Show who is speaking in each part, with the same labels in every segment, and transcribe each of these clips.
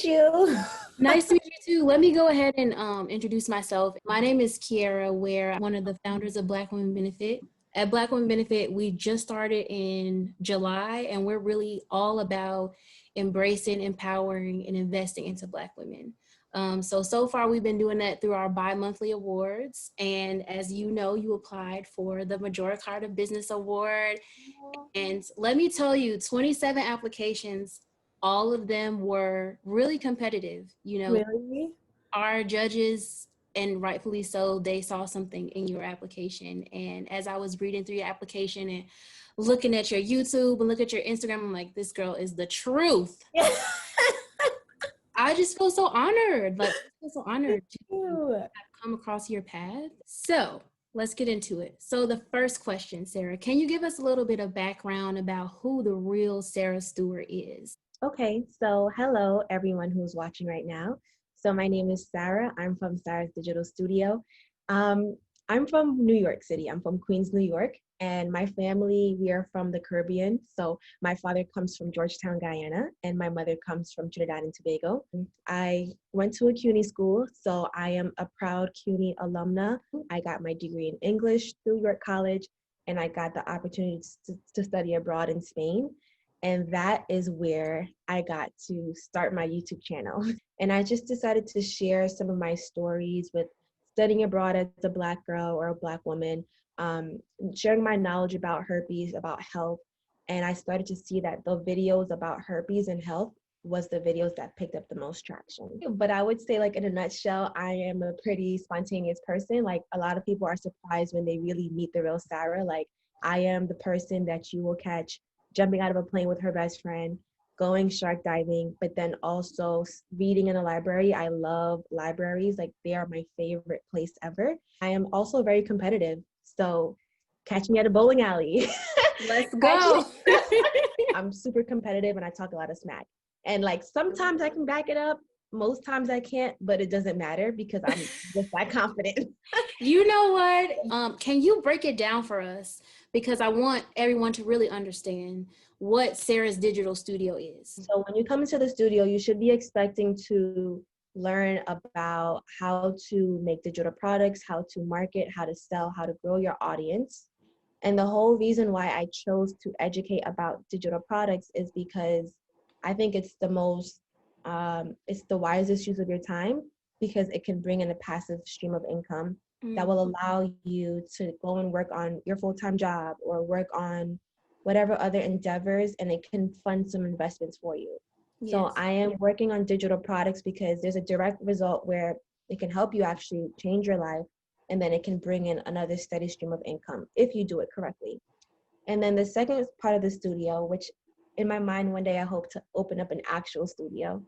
Speaker 1: meet you.
Speaker 2: Nice to meet you too. Let me go ahead and introduce myself. My name is Kiara Ware, one of the founders of Black Women Benefit. At Black Women Benefit, we just started in July, and we're really all about embracing, empowering, and investing into Black women. So far we've been doing that through our bi-monthly awards. And as you know, you applied for the Majora Carta Business Award. And let me tell you, 27 applications, all of them were really competitive.
Speaker 1: Really?
Speaker 2: Our judges, and rightfully so, they saw something in your application. And as I was reading through your application and looking at your YouTube and look at your Instagram, I'm like, this girl is the truth. I just feel so honored. I feel so honored to have come across your path. So let's get into it. So the first question, Sarah, can you give us a little bit of background about who the real Sarah Stewart is?
Speaker 1: Okay, so hello everyone who's watching right now. So my name is Sarah. I'm from Sarah's Digital Studio. I'm from New York City. I'm from Queens, New York, and my family, we are from the Caribbean. So my father comes from Georgetown, Guyana, and my mother comes from Trinidad and Tobago. I went to a CUNY school, so I am a proud CUNY alumna. I got my degree in English through York College, and I got the opportunity to study abroad in Spain. And that is where I got to start my YouTube channel. And I just decided to share some of my stories with studying abroad as a Black girl or a Black woman, sharing my knowledge about herpes, about health. And I started to see that the videos about herpes and health was the videos that picked up the most traction. But I would say, like, in a nutshell, I am a pretty spontaneous person. Like, a lot of people are surprised when they really meet the real Sarah. Like, I am the person that you will catch jumping out of a plane with her best friend, going shark diving, but then also reading in a library. I love libraries. Like, they are my favorite place ever. I am also very competitive. So catch me at a bowling alley.
Speaker 2: Let's go.
Speaker 1: I'm super competitive and I talk a lot of smack. And like, sometimes I can back it up. Most times I can't, but it doesn't matter because I'm just that confident.
Speaker 2: You know what? Can you break it down for us? Because I want everyone to really understand what Sarah's Digital Studio is.
Speaker 1: So when you come into the studio, you should be expecting to learn about how to make digital products, how to market, how to sell, how to grow your audience. And the whole reason why I chose to educate about digital products is because I think it's it's the wisest use of your time, because it can bring in a passive stream of income that will allow you to go and work on your full-time job or work on whatever other endeavors, and it can fund some investments for you. Yes. So I am working on digital products because there's a direct result where it can help you actually change your life, and then it can bring in another steady stream of income if you do it correctly. And then the second part of the studio, which in my mind one day I hope to open up an actual studio,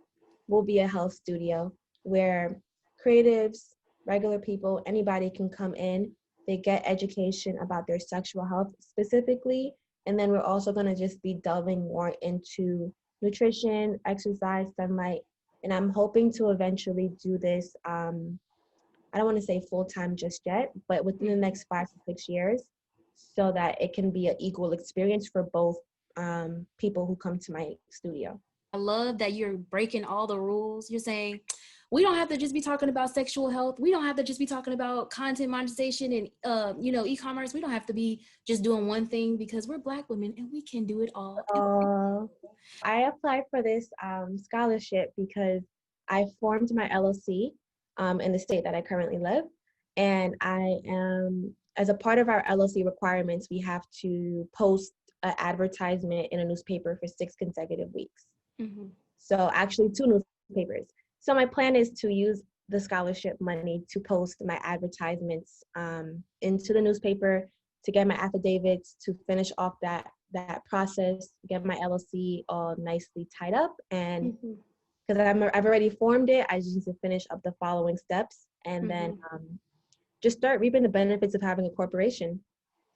Speaker 1: will be a health studio where creatives, regular people, anybody can come in. They get education about their sexual health specifically. And then we're also going to just be delving more into nutrition, exercise, sunlight. And I'm hoping to eventually do this, I don't want to say full-time just yet, but within the next 5 to 6 years, so that it can be an equal experience for both people who come to my studio.
Speaker 2: I love that you're breaking all the rules. You're saying, we don't have to just be talking about sexual health. We don't have to just be talking about content monetization and, e-commerce. We don't have to be just doing one thing, because we're Black women and we can do it all.
Speaker 1: I applied for this scholarship because I formed my LLC in the state that I currently live. And I am, as a part of our LLC requirements, we have to post an advertisement in a newspaper for 6 consecutive weeks. Mm-hmm. So actually 2 newspapers. So my plan is to use the scholarship money to post my advertisements into the newspaper, to get my affidavits, to finish off that process, get my LLC all nicely tied up. And because I've already formed it, I just need to finish up the following steps, and then just start reaping the benefits of having a corporation.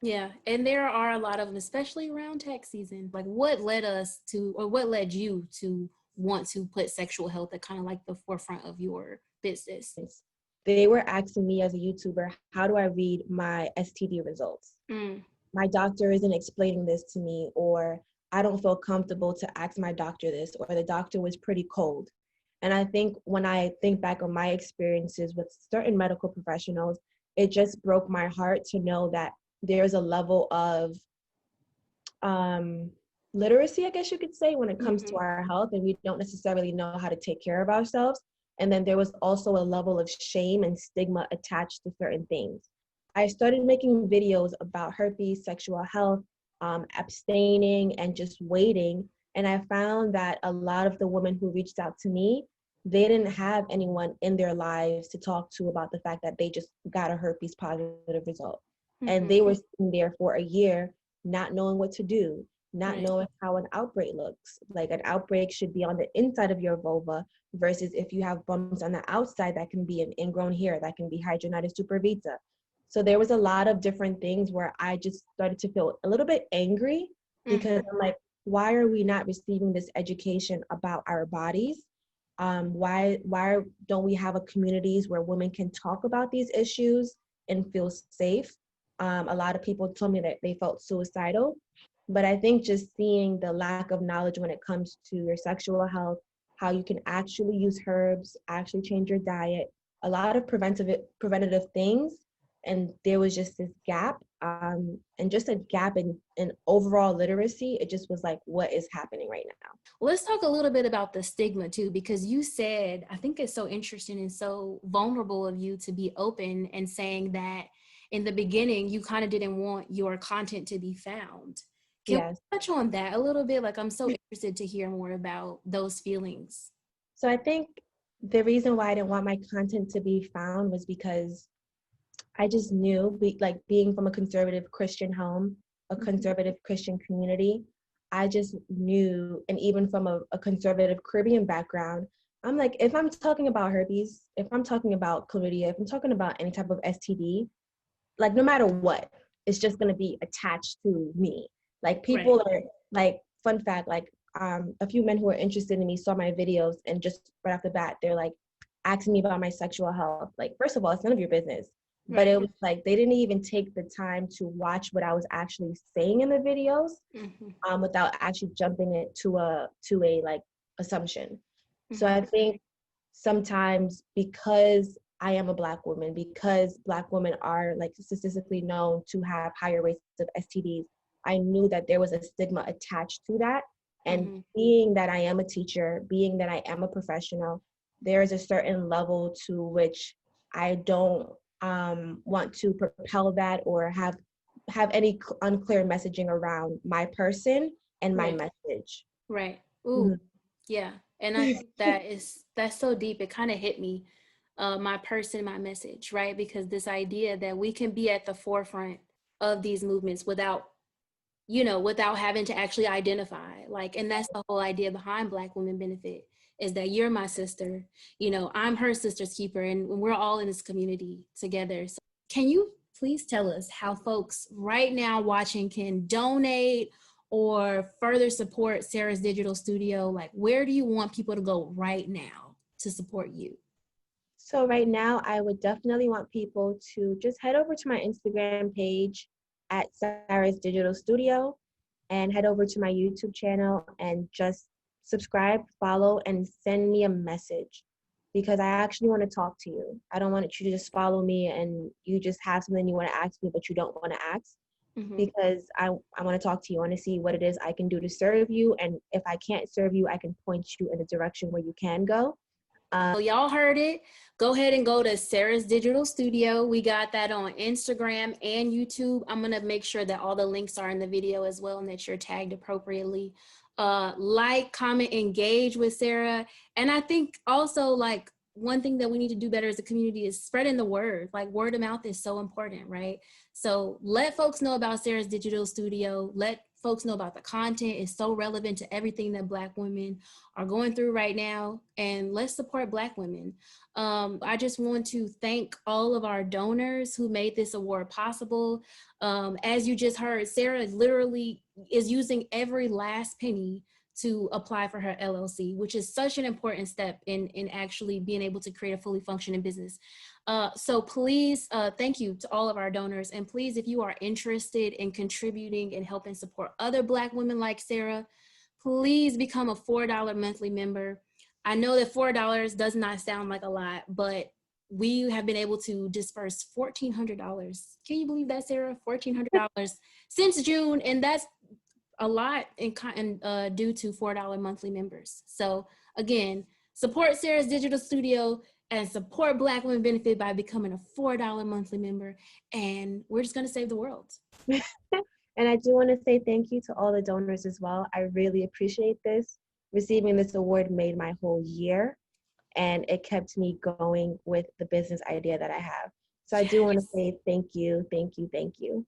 Speaker 2: Yeah, and there are a lot of them, especially around tax season. Like, what led you to want to put sexual health at kind of like the forefront of your business?
Speaker 1: They were asking me as a YouTuber, how do I read my STD results? My doctor isn't explaining this to me, or I don't feel comfortable to ask my doctor this, or the doctor was pretty cold. And I think when I think back on my experiences with certain medical professionals, it just broke my heart to know that there's a level of um, literacy, I guess you could say, when it comes to our health, and we don't necessarily know how to take care of ourselves. And then there was also a level of shame and stigma attached to certain things. I started making videos about herpes, sexual health, abstaining, and just waiting. And I found that a lot of the women who reached out to me, they didn't have anyone in their lives to talk to about the fact that they just got a herpes positive result. And they were sitting there for a year not knowing what to do, not knowing how an outbreak looks. Like an outbreak should be on the inside of your vulva versus if you have bumps on the outside, that can be an ingrown hair, that can be hidradenitis suppurativa. So there was a lot of different things where I just started to feel a little bit angry because I'm like, why are we not receiving this education about our bodies? Why don't we have a communities where women can talk about these issues and feel safe? A lot of people told me that they felt suicidal, but I think just seeing the lack of knowledge when it comes to your sexual health, how you can actually use herbs, actually change your diet, a lot of preventative things, and there was just this gap, and just a gap in overall literacy. It just was like, what is happening right now?
Speaker 2: Let's talk a little bit about the stigma too, because you said, I think it's so interesting and so vulnerable of you to be open and saying that in the beginning, you kind of didn't want your content to be found. Can
Speaker 1: Yes.
Speaker 2: we touch on that a little bit? Like, I'm so interested to hear more about those feelings.
Speaker 1: So I think the reason why I didn't want my content to be found was because I just knew, like being from a conservative Christian home, a conservative Christian community, I just knew, and even from a conservative Caribbean background, I'm like, if I'm talking about herpes, if I'm talking about chlamydia, if I'm talking about any type of STD, like no matter what, it's just gonna be attached to me. Like people are like, fun fact, like a few men who are interested in me saw my videos and just right off the bat, they're like asking me about my sexual health. Like, first of all, it's none of your business. But it was like they didn't even take the time to watch what I was actually saying in the videos, without actually jumping it to a like assumption. So I think sometimes because I am a Black woman, because Black women are like statistically known to have higher rates of STDs, I knew that there was a stigma attached to that. And being that I am a teacher, being that I am a professional, there is a certain level to which I don't want to propel that or have any unclear messaging around my person and my message.
Speaker 2: Right. Ooh, yeah. And I think that's so deep. It kind of hit me, my person, my message, right? Because this idea that we can be at the forefront of these movements without having to actually identify, like, and that's the whole idea behind Black Women Benefit, is that you're my sister, I'm her sister's keeper, and we're all in this community together. So can you please tell us how folks right now watching can donate or further support Sarah's Digital Studio? Like, where do you want people to go right now to support you?
Speaker 1: So right now, I would definitely want people to just head over to my Instagram page at Sarah's Digital Studio and head over to my YouTube channel and just subscribe, follow, and send me a message because I actually want to talk to you. I don't want you to just follow me and you just have something you want to ask me, but you don't want to ask, because I want to talk to you. I want to see what it is I can do to serve you. And if I can't serve you, I can point you in a direction where you can go.
Speaker 2: So y'all heard it. Go ahead and go to Sarah's Digital Studio. We got that on Instagram and YouTube. I'm going to make sure that all the links are in the video as well and that you're tagged appropriately. Like, comment, engage with Sarah. And I think also, like, one thing that we need to do better as a community is spreading the word. Like, word of mouth is so important, right? So let folks know about Sarah's Digital Studio. Let folks know about the content. It's so relevant to everything that Black women are going through right now. And let's support Black women. I just want to thank all of our donors who made this award possible. As you just heard, Sarah literally is using every last penny to apply for her LLC, which is such an important step in actually being able to create a fully functioning business. So please, thank you to all of our donors. And please, if you are interested in contributing and helping support other Black women like Sarah, please become a $4 monthly member. I know that $4 does not sound like a lot, but we have been able to disperse $1,400. Can you believe that, Sarah? $1,400 since June, and that's a lot due to $4 monthly members. So again, support Sarah's Digital Studio and support Black Women Benefit by becoming a $4 monthly member, and we're just going to save the world.
Speaker 1: And I do want to say thank you to all the donors as well. I really appreciate this. Receiving this award made my whole year, and it kept me going with the business idea that I have. So I do want to say thank you, thank you, thank you.